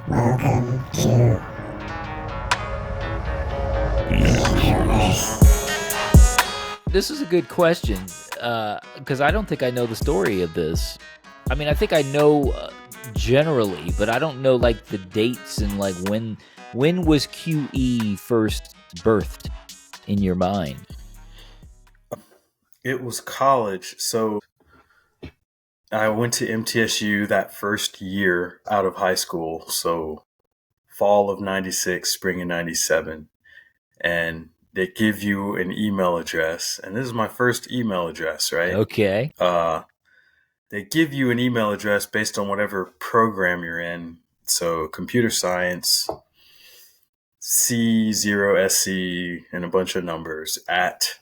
Welcome to the Infamous. This is a good question because I don't think I know the story of this. I mean, I think I know generally, but I don't know like the dates and like when was QE first birthed in your mind? It was college, so I went to MTSU that first year out of high school, so fall of 96, spring of 97. And they give you an email address, and this is my first email address, right? Okay. They give you an email address based on whatever program you're in. So computer science, C0SC, and a bunch of numbers at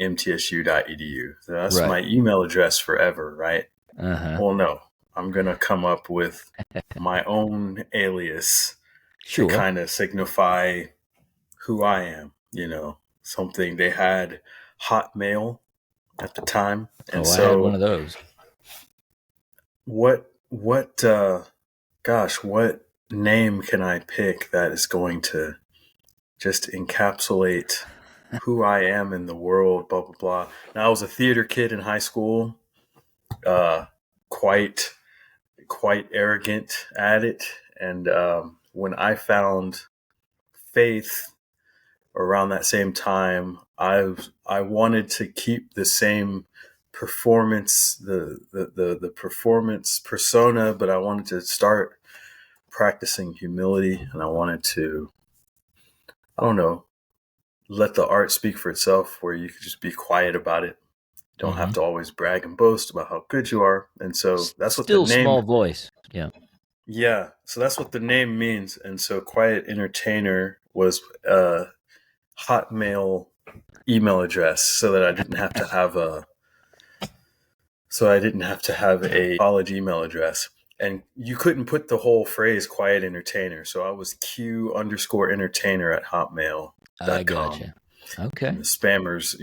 mtsu.edu. So that's Right. my email address forever, right? Uh-huh. Well, no, I'm going to come up with my own alias Sure. to kind of signify who I am, something. They had Hotmail at the time. And I had one of those. What name can I pick that is going to just encapsulate who I am in the world, blah, blah, blah. Now, I was a theater kid in high school, quite arrogant at it. And when I found faith around that same time, I wanted to keep the same performance, the performance persona, but I wanted to start practicing humility, and I wanted to, I don't know, let the art speak for itself, where you could just be quiet about it. You don't have to always brag and boast about how good you are. And so that's what Still the name. small voice. Yeah. Yeah. So that's what the name means. And so Quiet Entertainer was Hotmail email address, so that I didn't have to have a college email address. And you couldn't put the whole phrase Quiet Entertainer. So I was Q_entertainer at hotmail.com. I gotcha. Okay. And the spammers,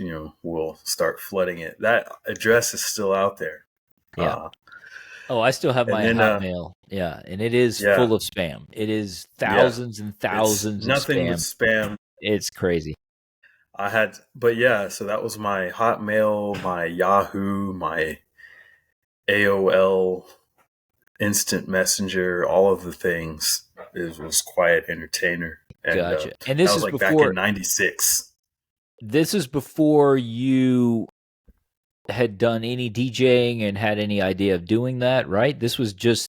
will start flooding it. That address is still out there. Yeah. I still have my Hotmail. Yeah, and it is full of spam. It is thousands and thousands of nothing spam. but spam. It's crazy. So that was my Hotmail, my Yahoo, my AOL, Instant Messenger, all of the things. It was Quiet Entertainer. And, gotcha. And this was is back in 96. This is before you had done any DJing and had any idea of doing that, right? This was just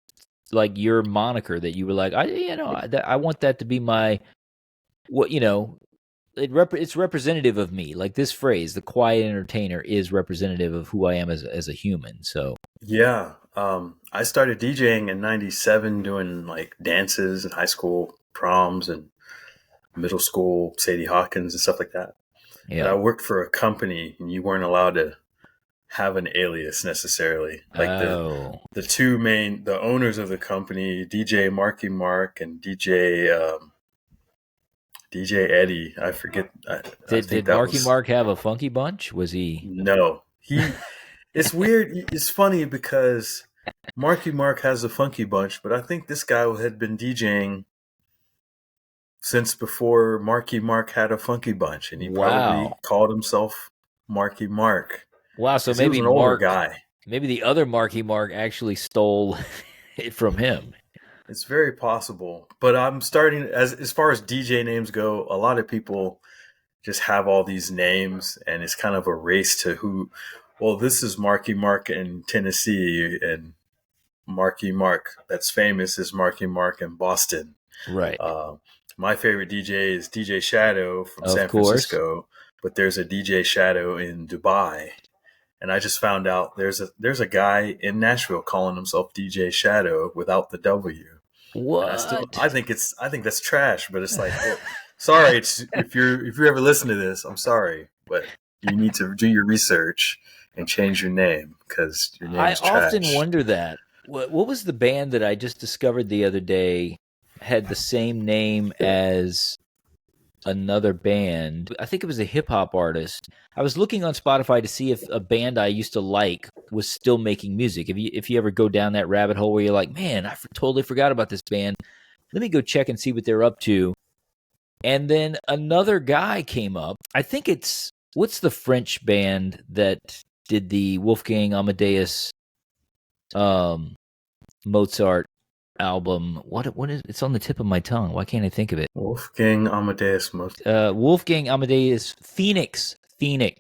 like your moniker that you were like, I want that to be my, it's representative of me. Like this phrase, the Quiet Entertainer, is representative of who I am as a human. So yeah, I started DJing in 97, doing like dances in high school proms and middle school Sadie Hawkins and stuff like that. Yeah, but I worked for a company, and you weren't allowed to have an alias necessarily. Like the owners of the company, DJ Marky Mark and DJ Eddie. I forget. Did Marky Mark have a funky bunch? Was he? No, it's weird. It's funny because Marky Mark has a funky bunch, but I think this guy had been DJing since before Marky Mark had a funky bunch, and he probably called himself Marky Mark. Wow, so maybe he was an older guy. Maybe the other Marky Mark actually stole it from him. It's very possible. But I'm starting, as far as DJ names go, a lot of people just have all these names, and it's kind of a race to this is Marky Mark in Tennessee, and Marky Mark that's famous is Marky Mark in Boston. Right. My favorite DJ is DJ Shadow from San Francisco, but there's a DJ Shadow in Dubai. And I just found out there's a guy in Nashville calling himself DJ Shadow without the W. What? I think that's trash, but it's like, sorry, if you ever listen to this, I'm sorry, but you need to do your research and change your name, because your name is trash. I often wonder that. What was the band that I just discovered the other day had the same name as another band? I think it was a hip-hop artist. I was looking on Spotify to see if a band I used to like was still making music. If you ever go down that rabbit hole where you're like, man, I totally forgot about this band, Let me go check and see what they're up to. And then another guy came up. I think it's, what's the French band that did the Wolfgang Amadeus Mozart album? What is, it's on the tip of my tongue. Why can't I think of it? Wolfgang Amadeus Mozart. Wolfgang Amadeus Phoenix.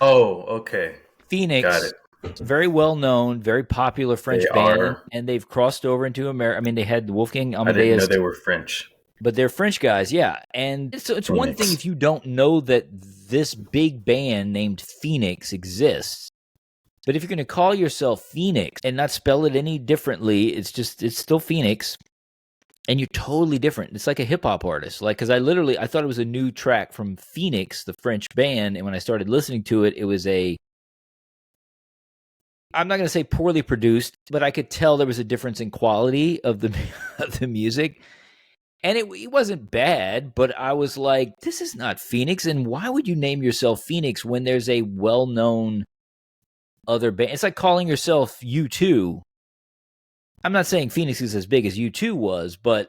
Oh, okay. Phoenix. Got it. Very well known, very popular French They band, are. and they've crossed over into America. I mean, they had Wolfgang I didn't Amadeus, know they were French. but they're French guys, yeah. And it's one thing if you don't know that this big band named Phoenix exists. But if you're going to call yourself Phoenix and not spell it any differently, it's still Phoenix, and you're totally different. It's like a hip hop artist. Like, because I thought it was a new track from Phoenix, the French band, and when I started listening to it, it was I'm not going to say poorly produced, but I could tell there was a difference in quality of the music. And it wasn't bad, but I was like, this is not Phoenix. And why would you name yourself Phoenix when there's a well-known other band? It's like calling yourself U2. I'm not saying Phoenix is as big as U2 was, but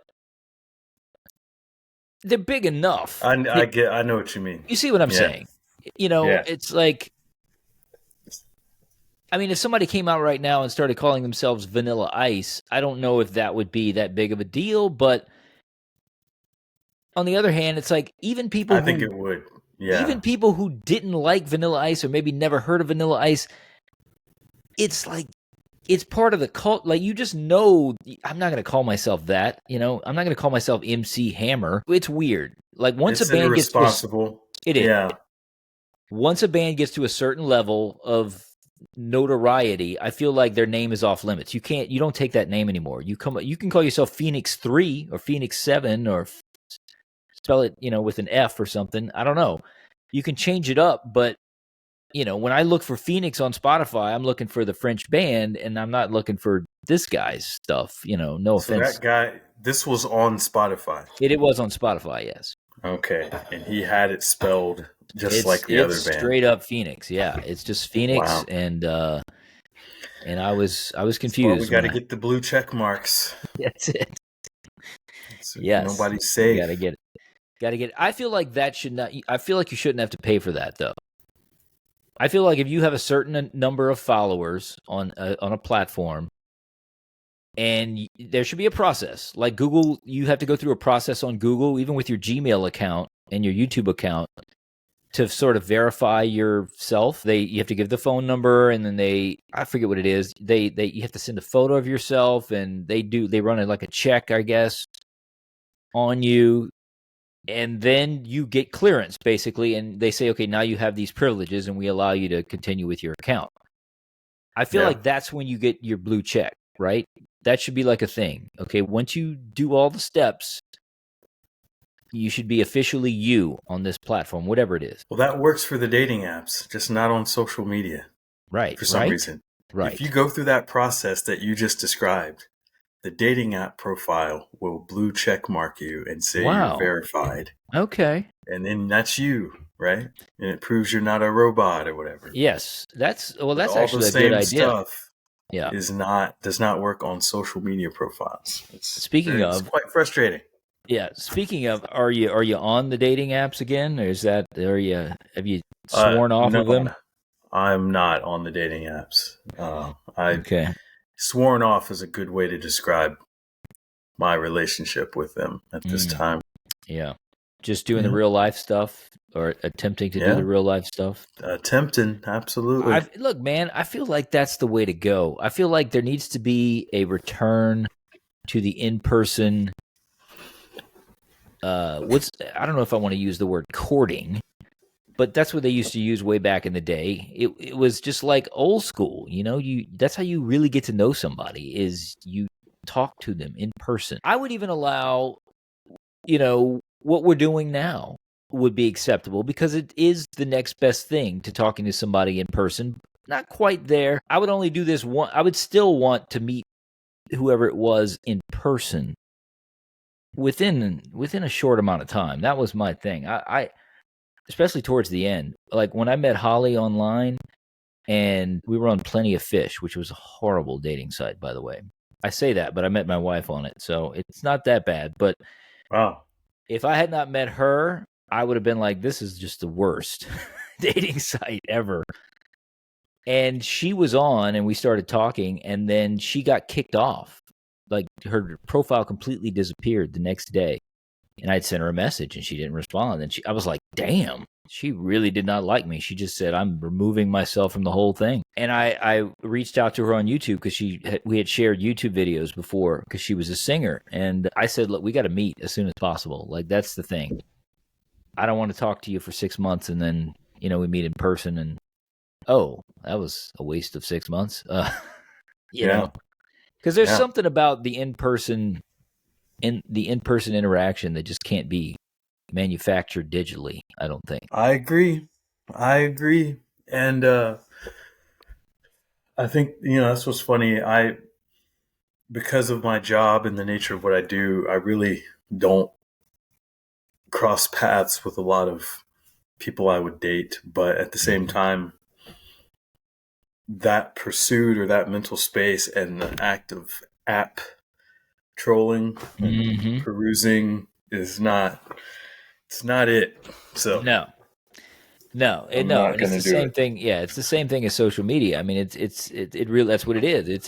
they're big enough. I know what you mean. You see what I'm saying? You know, It's like, I mean, if somebody came out right now and started calling themselves Vanilla Ice, I don't know if that would be that big of a deal, but on the other hand, it's like even people I think it would. Yeah. Even people who didn't like Vanilla Ice or maybe never heard of Vanilla Ice, it's like it's part of the cult. Like, you just know, I'm not going to call myself that, you know. I'm not going to call myself MC Hammer. It's weird. Like, once a band gets irresponsible. It is. Yeah. Once a band gets to a certain level of notoriety, I feel like their name is off limits. You don't take that name anymore. You can call yourself Phoenix 3 or Phoenix 7 or spell it, with an F or something. I don't know. You can change it up, but when I look for Phoenix on Spotify, I'm looking for the French band, and I'm not looking for this guy's stuff. No offense. So that guy, this was on Spotify. It was on Spotify, yes. Okay, and he had it spelled just like the other band. Straight up Phoenix, yeah. It's just Phoenix, wow. And I was confused. We got to get the blue check marks. That's it. So yes, nobody's safe. Got to get it. I feel like that should not. I feel like you shouldn't have to pay for that, though. I feel like if you have a certain number of followers on a platform, and there should be a process. Like Google, you have to go through a process on Google, even with your Gmail account and your YouTube account, to sort of verify yourself. You have to give the phone number, and then I forget what it is. You have to send a photo of yourself, and they run it like a check, I guess, on you. And then you get clearance, basically, and they say, okay, now you have these privileges, and we allow you to continue with your account. I feel like that's when you get your blue check, right? That should be like a thing. Okay, once you do all the steps, you should be officially you on this platform, whatever it is. Well, that works for the dating apps, just not on social media. Right. For some reason. Right. If you go through that process that you just described, the dating app profile will blue check mark you and say you're verified. Okay. And then that's you, right? And it proves you're not a robot or whatever. Yes. That's actually a good idea. Stuff does not work on social media profiles. It's quite frustrating. Yeah. Speaking of, are you on the dating apps again, or have you sworn off of them? I'm not on the dating apps. Sworn off is a good way to describe my relationship with them at this time. Yeah. Just doing the real life stuff, or attempting to do the real life stuff? Attempting, absolutely. Look, man, I feel like that's the way to go. I feel like there needs to be a return to the in-person, I don't know if I want to use the word courting, but that's what they used to use way back in the day. It was just like old school, that's how you really get to know somebody, is you talk to them in person. I would even allow, what we're doing now would be acceptable, because it is the next best thing to talking to somebody in person. Not quite there. I would only do this one. I would still want to meet whoever it was in person within a short amount of time. That was my thing. I especially towards the end, like when I met Holly online, and we were on Plenty of Fish, which was a horrible dating site, by the way. I say that, but I met my wife on it, so it's not that bad. But Wow. If I had not met her, I would have been like, this is just the worst dating site ever. And she was on, and we started talking, and then she got kicked off. Like, her profile completely disappeared the next day. And I'd sent her a message, and she didn't respond. And I was like, damn, she really did not like me. She just said, I'm removing myself from the whole thing. And I reached out to her on YouTube because we had shared YouTube videos before because she was a singer. And I said, look, we got to meet as soon as possible. Like, that's the thing. I don't want to talk to you for 6 months, and then, we meet in person, and oh, that was a waste of 6 months. You know, because there's something about the in-person interaction that just can't be manufactured digitally, I don't think. I agree. And I think, that's what's funny. Because of my job and the nature of what I do, I really don't cross paths with a lot of people I would date. But at the same time, that pursuit or that mental space and the act of app trolling and perusing is not it. So no, and it's the same thing. Yeah, it's the same thing as social media. I mean, it really, that's what it is. It's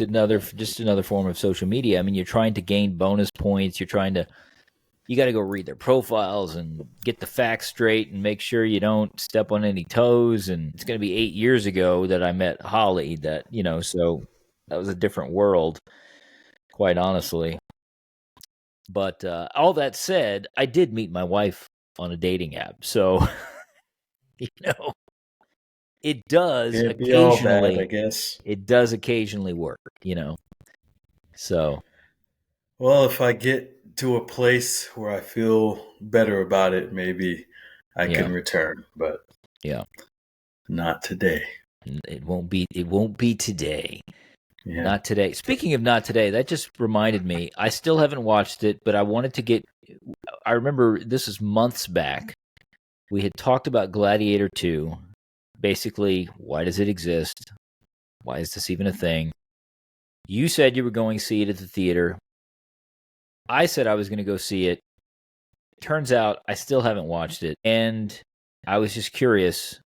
just another form of social media. I mean, you're trying to gain bonus points. You got to go read their profiles and get the facts straight and make sure you don't step on any toes. And it's going to be 8 years ago that I met Holly. So that was a different world, quite honestly. But all that said, I did meet my wife on a dating app. So, it does can't be occasionally, all bad, I guess. It does occasionally work, So, well, if I get to a place where I feel better about it, maybe I can return, but not today. It won't be today. Yeah. Not today. Speaking of not today, that just reminded me. I still haven't watched it, but I wanted to I remember this is months back. We had talked about Gladiator 2. Basically, why does it exist? Why is this even a thing? You said you were going to see it at the theater. I said I was going to go see it. Turns out I still haven't watched it. And I was just curious,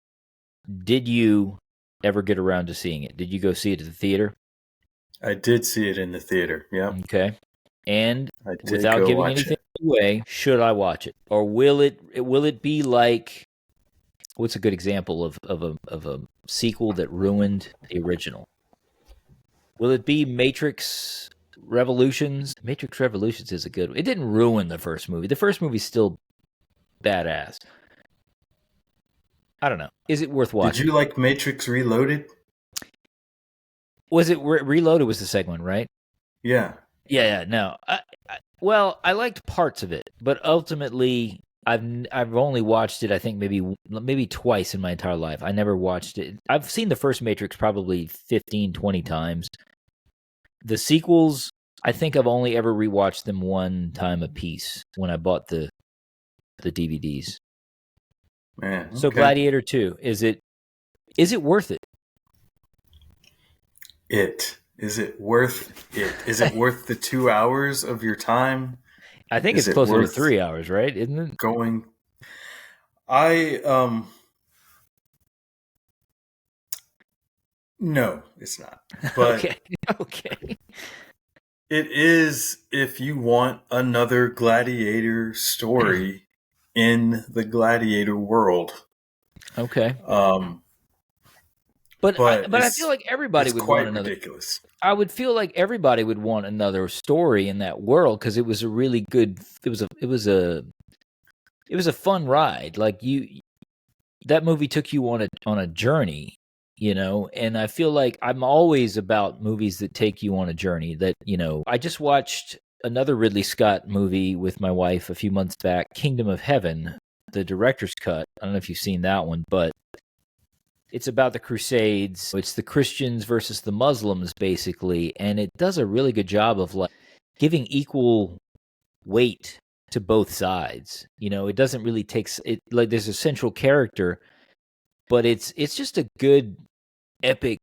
did you ever get around to seeing it? Did you go see it at the theater? I did see it in the theater, yeah. Okay. And without giving anything away, should I watch it? Or will it be like, what's a good example of a sequel that ruined the original? Will it be Matrix Revolutions? Matrix Revolutions is a good one. It didn't ruin the first movie. The first movie's still badass. I don't know. Is it worth watching? Did you like Matrix Reloaded? Was it Reloaded was the second one, right? Yeah. Yeah, no. I liked parts of it, but ultimately I've only watched it, I think maybe twice in my entire life. I never watched it. I've seen the first Matrix probably 15, 20 times. The sequels, I think I've only ever rewatched them one time a piece when I bought the DVDs. Man. Okay. So Gladiator 2, is it worth it? Is it worth it? Is it worth the 2 hours of your time? I think it's closer to 3 hours, right? Isn't it? No, it's not. But okay. It is if you want another Gladiator story in the Gladiator world. Okay. But I feel like everybody would want another. Ridiculous. I would feel like everybody would want another story in that world because it was a really good. It was a fun ride. Like that movie took you on a journey, And I feel like I'm always about movies that take you on a journey. That I just watched another Ridley Scott movie with my wife a few months back, Kingdom of Heaven, the director's cut. I don't know if you've seen that one, but it's about the Crusades. It's the Christians versus the Muslims, basically, and it does a really good job of like giving equal weight to both sides. It doesn't really take it like there's a central character, but it's just a good, epic,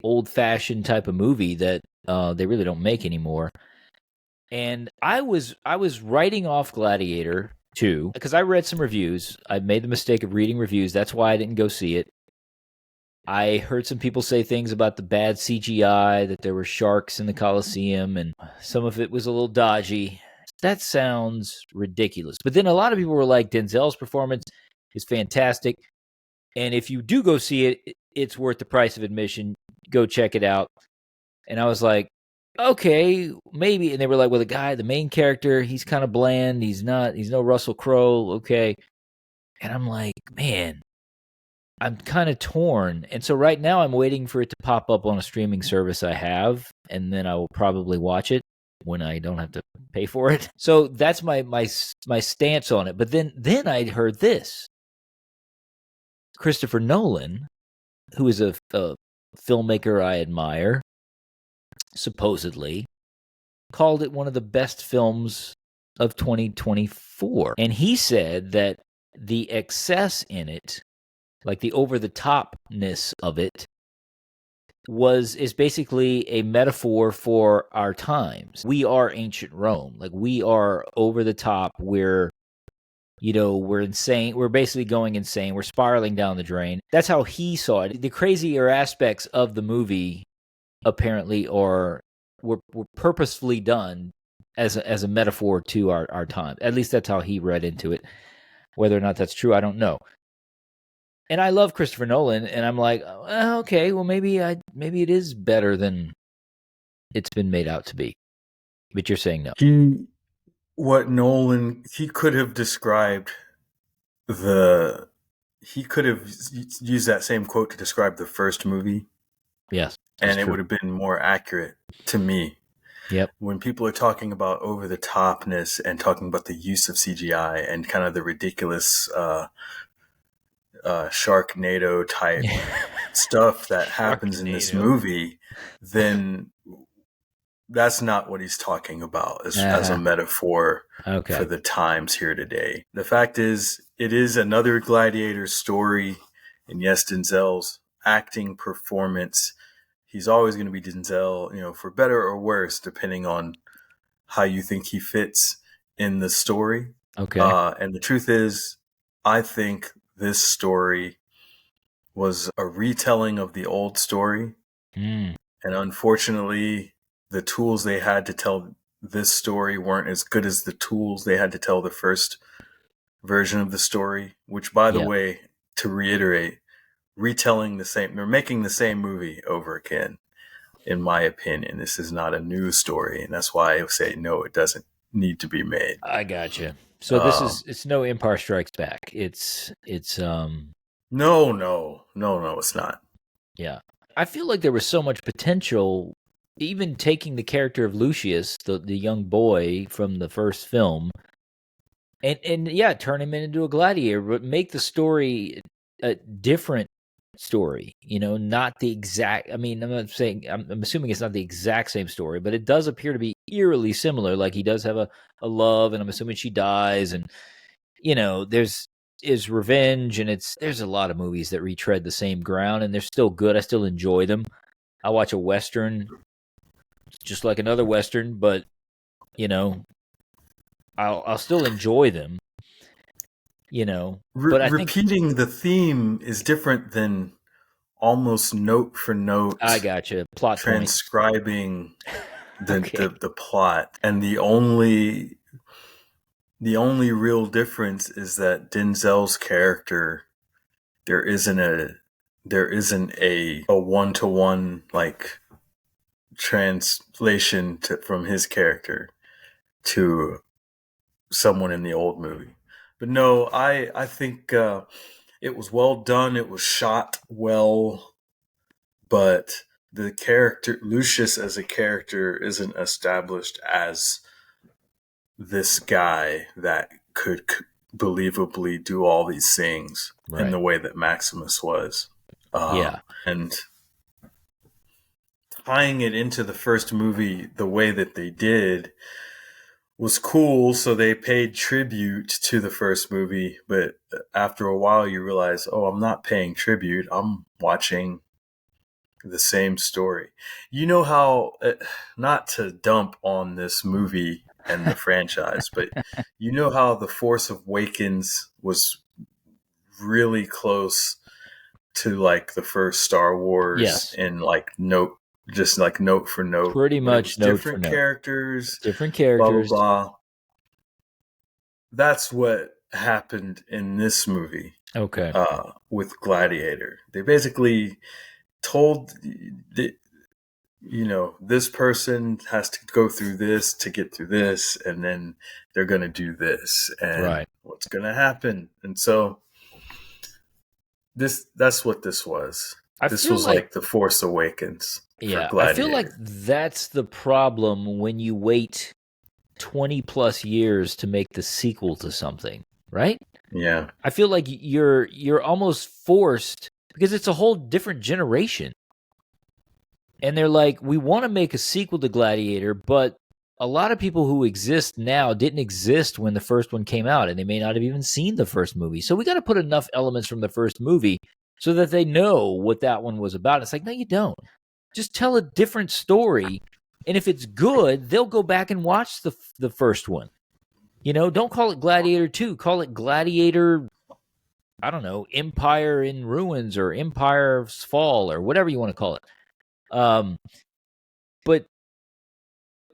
old-fashioned type of movie that they really don't make anymore. And I was writing off Gladiator too because I read some reviews. I made the mistake of reading reviews. That's why I didn't go see it. I heard some people say things about the bad CGI, that there were sharks in the Coliseum, and some of it was a little dodgy. That sounds ridiculous. But then a lot of people were like, Denzel's performance is fantastic. And if you do go see it, it's worth the price of admission. Go check it out. And I was like, okay, maybe. And they were like, well, the main character, he's kind of bland. He's no Russell Crowe. Okay. And I'm like, man, I'm kind of torn. And so right now I'm waiting for it to pop up on a streaming service I have, and then I will probably watch it when I don't have to pay for it. So that's my stance on it. But then I heard this. Christopher Nolan, who is a filmmaker I admire, supposedly called it one of the best films of 2024. And he said that the excess in it, like the over-the-topness of it, is basically a metaphor for our times. We are ancient Rome. Like, we are over the top. We're insane. We're basically going insane. We're spiraling down the drain. That's how he saw it. The crazier aspects of the movie apparently were purposefully done as a metaphor to our time. At least that's how he read into it. Whether or not that's true, I don't know. And I love Christopher Nolan, and I'm like, okay, well, maybe it is better than it's been made out to be. But you're saying no. He could have described he could have used that same quote to describe the first movie. Yes. And it would have been more accurate to me. Yep. When people are talking about over the topness and talking about the use of CGI and kind of the ridiculous Sharknado type stuff that happens in this movie, then that's not what he's talking about as a metaphor for the times here today. The fact is, it is another Gladiator story, and yes, Denzel's acting performance, he's always going to be Denzel, for better or worse, depending on how you think he fits in the story. Okay. And the truth is, I think this story was a retelling of the old story. And unfortunately, the tools they had to tell this story weren't as good as the tools they had to tell the first version of the story, which, by the way, to reiterate, they're making the same movie over again. In my opinion, this is not a new story. And that's why I say, no, it doesn't need to be made. I gotcha. So it's no Empire Strikes Back. It's No, it's not. Yeah. I feel like there was so much potential, even taking the character of Lucius, the young boy from the first film, and turn him into a gladiator, but make the story a different story, not the exact. I mean, I'm assuming it's not the exact same story, but it does appear to be eerily similar. Like, he does have a love, and I'm assuming she dies, and there's revenge, and there's a lot of movies that retread the same ground, and they're still good. I still enjoy them. I watch a Western just like another Western, but I'll still enjoy them. But I think repeating the theme is different than almost note for note. I gotcha. Plot transcribing the plot, and the only real difference is that Denzel's character, there isn't a one-to-one like translation from his character to someone in the old movie. But no, I think it was well done. It was shot well, but the character Lucius as a character isn't established as this guy that could believably do all these things in the way that Maximus was. And tying it into the first movie the way that they did was cool. So they paid tribute to the first movie, but after a while you realize, I'm not paying tribute. I'm watching the same story. You know how, not to dump on this movie and the franchise, but you know how The Force Awakens was really close to like the first Star Wars Yes. in like just like note for note, Pretty but it much was note for different note. characters, Different blah blah characters. blah. That's what happened in this movie Okay. with Gladiator. They basically told the, this person has to go through this to get through this, and then they're going to do this, and Right. what's going to happen. And so that's what this was. This was like The Force Awakens for Gladiator. I feel like that's the problem when you wait 20 plus years to make the sequel to something, right? Yeah. I feel like you're almost forced because it's a whole different generation. And they're like, we want to make a sequel to Gladiator, but a lot of people who exist now didn't exist when the first one came out, and they may not have even seen the first movie. So we got to put enough elements from the first movie so that they know what that one was about. It's like, no, you don't. Just tell a different story, and if it's good, they'll go back and watch the first one. Don't call it Gladiator 2. Call it Gladiator, I don't know, Empire in Ruins or Empire's Fall or whatever you want to call it. But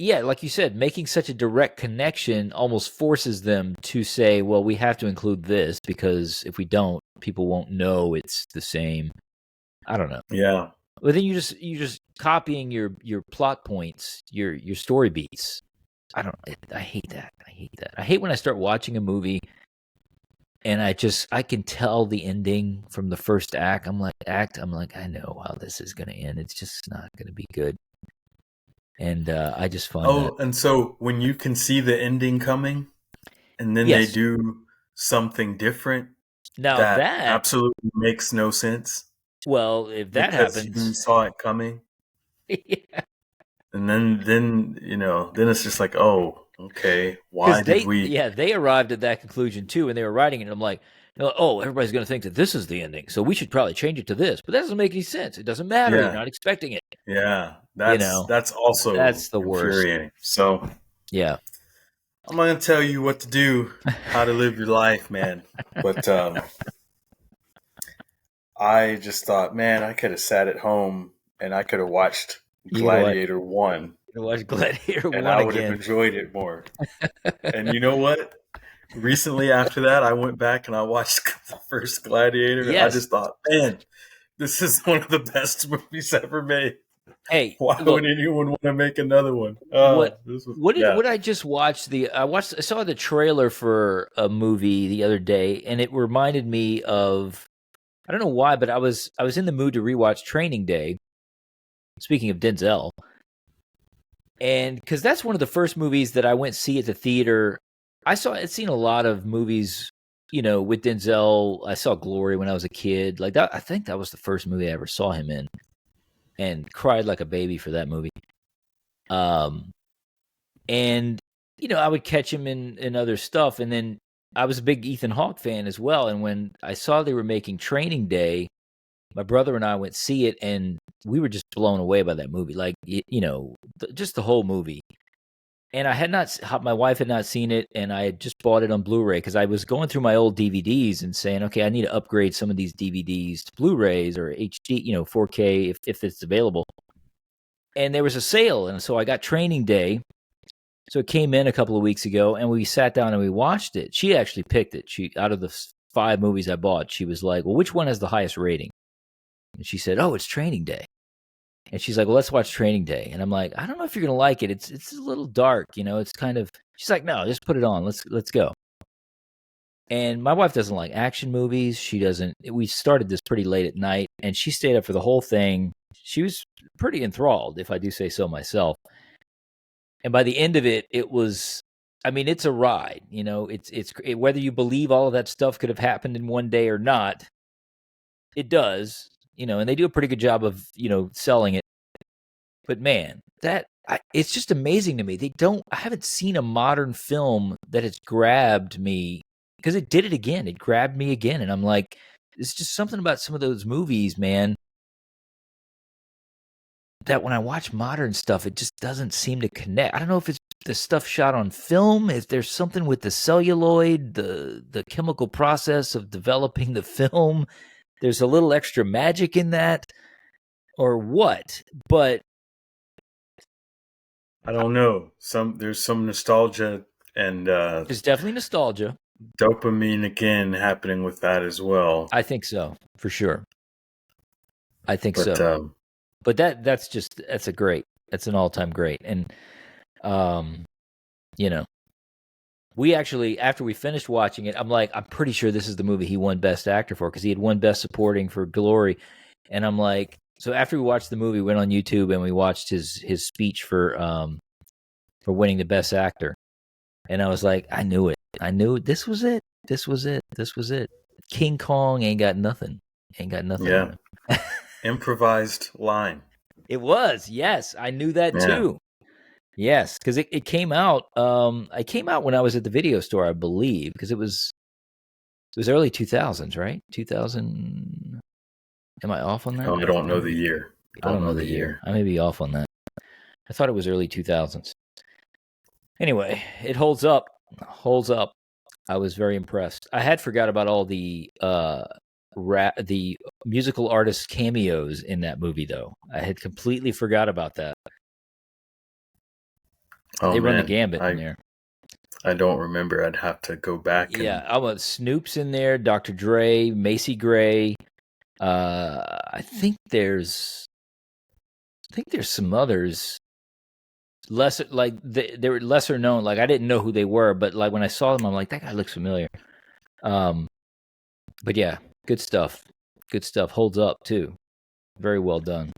yeah, like you said, making such a direct connection almost forces them to say, well, we have to include this because if we don't, people won't know it's the same. I don't know. Yeah. But then you're just copying your plot points, your story beats. I hate that. I hate when I start watching a movie and I can tell the ending from the first act. I'm like, I know how this is going to end. It's just not going to be good. And I just find that. And so when you can see the ending coming, and then they do something different, now that that absolutely makes no sense. Well, if that because happens, you saw it coming, yeah. and then it's just like, oh, okay, why did we? Yeah, they arrived at that conclusion too, and they were writing it. And I'm like, oh, everybody's going to think that this is the ending, so we should probably change it to this. But that doesn't make any sense. It doesn't matter. Yeah. You're not expecting it. Yeah, that's also that's the infuriating. worst. So yeah, I'm not gonna tell you what to do, how to live your life, man. But I just thought, man, I could have sat at home and I could have watched Gladiator 1. Watch Gladiator 1 and I would have enjoyed it more. And you know what? Recently after that, I went back and I watched the first Gladiator. Yes. And I just thought, man, this is one of the best movies ever made. Hey, why would anyone want to make another one? What I just watched? I saw the trailer for a movie the other day, and it reminded me of, I don't know why, but I was in the mood to rewatch Training Day. Speaking of Denzel, and because that's one of the first movies that I went to see at the theater. I'd seen a lot of movies, with Denzel. I saw Glory when I was a kid. Like that, I think that was the first movie I ever saw him in, and cried like a baby for that movie. And I would catch him in other stuff, and then I was a big Ethan Hawke fan as well. And when I saw they were making Training Day, my brother and I went to see it, and we were just blown away by that movie. Like, just the whole movie. And my wife had not seen it, and I had just bought it on Blu-ray because I was going through my old DVDs and saying, okay, I need to upgrade some of these DVDs to Blu-rays or HD, 4K if it's available. And there was a sale, and so I got Training Day. So it came in a couple of weeks ago, and we sat down and we watched it. She actually picked it. Out of the 5 movies I bought, she was like, well, which one has the highest rating? And she said, oh, it's Training Day. And she's like, well, let's watch Training Day. And I'm like, I don't know if you're going to like it. It's a little dark, it's kind of, she's like, no, just put it on. Let's go. And my wife doesn't like action movies. She doesn't, we started this pretty late at night, and she stayed up for the whole thing. She was pretty enthralled, if I do say so myself. And by the end of it, it was, it's a ride, it's whether you believe all of that stuff could have happened in one day or not, it does, and they do a pretty good job of, selling it. But man, it's just amazing to me. I haven't seen a modern film that has grabbed me, because it did it again. It grabbed me again. And I'm like, it's just something about some of those movies, man. that when I watch modern stuff, it just doesn't seem to connect. I don't know if it's the stuff shot on film. If there's something with the celluloid, the chemical process of developing the film, there's a little extra magic in that, or what? But I don't know. There's some nostalgia and there's definitely nostalgia. dopamine again happening with that as well. I think so, for sure. I think But so. But that's an all-time great. And you know, we actually, after we finished watching it, I'm pretty sure this is the movie he won Best Actor for, because he had won Best Supporting for Glory. And I'm like, so after we watched the movie, we went on YouTube and we watched his speech for winning the Best Actor. And I was like, I knew it. This was it. King Kong ain't got nothing. Yeah. Improvised line. It was, yes. I knew that too. Yes, because it came out. I came out when I was at the video store, I believe, because it was early 2000s, right? 2000. Am I off on that? Oh, I don't know the year. I don't know the year. I may be off on that. I thought it was early 2000s. Anyway, it holds up. I was very impressed. I had forgot about all the musical artist cameos in that movie, though. I had completely forgot about that. Oh, they run the gambit in there. I don't remember. I'd have to go back. Snoop's in there, Dr. Dre, Macy Gray. I think there's some others. Lesser, like they were lesser known. Like I didn't know who they were, but like when I saw them, I'm like, that guy looks familiar. But yeah, good stuff. Holds up too. Very well done.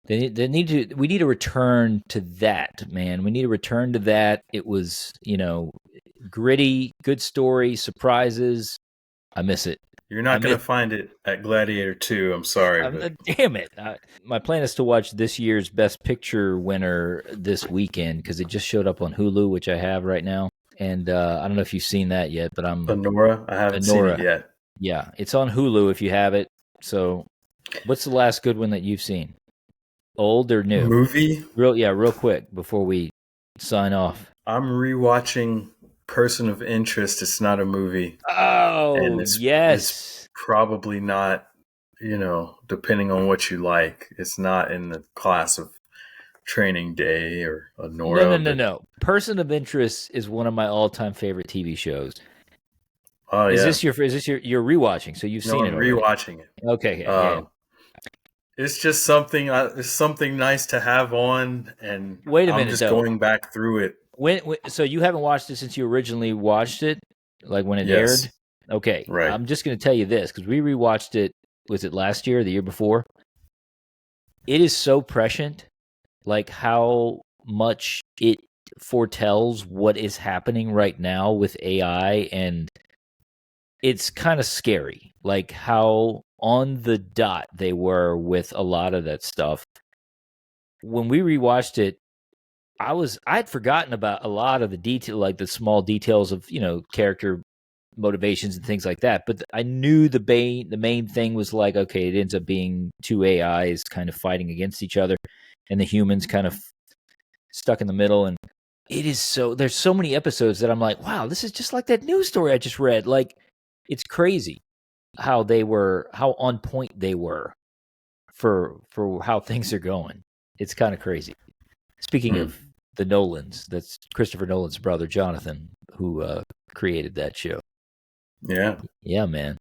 We need to return to that, man. We need to return to that. It was, gritty, good story, surprises. I miss it. You're not going to find it at Gladiator 2. I'm sorry. Damn it. My plan is to watch this year's Best Picture winner this weekend because it just showed up on Hulu, which I have right now. And I don't know if you've seen that yet, but Honora? I haven't seen it yet. Yeah, it's on Hulu if you have it. So what's the last good one that you've seen? Old or new? Movie? Real quick before we sign off. I'm rewatching Person of Interest. It's not a movie. Oh, and yes. It's probably not, depending on what you like. It's not in the class of Training Day or Honora. No. Person of Interest is one of my all-time favorite TV shows. Oh, yeah. Is this you're rewatching? So you've seen it already. Rewatching it. Okay. Yeah. It's just something. It's something nice to have on, and wait a minute, I'm just going back through it. So you haven't watched it since you originally watched it, like when it Yes. aired? Okay, right. I'm just going to tell you this because we rewatched it. Was it last year or the year before? It is so prescient, like how much it foretells what is happening right now with AI, and it's kind of scary, like how on the dot they were with a lot of that stuff. When we rewatched it, I'd forgotten about a lot of the detail, like the small details of, character motivations and things like that. But I knew the main thing was like, okay, it ends up being two AIs kind of fighting against each other and the humans kind of stuck in the middle. And there's so many episodes that I'm like, wow, this is just like that news story I just read. Like, it's crazy how on point they were for how things are going. It's kind of crazy. Speaking of the Nolans, that's Christopher Nolan's brother, Jonathan, who created that show. Yeah. Yeah, man.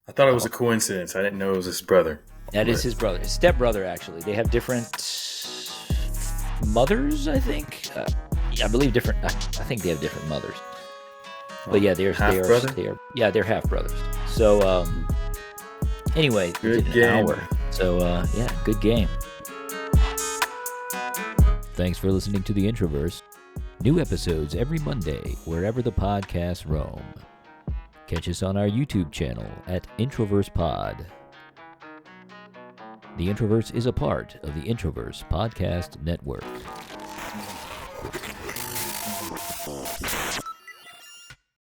I thought it was a coincidence. I didn't know it was his brother. That is his brother. His stepbrother, actually. They have different mothers, I think. I believe different. I think they have different mothers. But yeah, they're half brothers. So anyway, good game. Hour. So good game. Thanks for listening to The Introverse. New episodes every Monday, wherever the podcasts roam. Catch us on our YouTube channel at Introverse Pod. The Introverse is a part of the Introverse Podcast Network.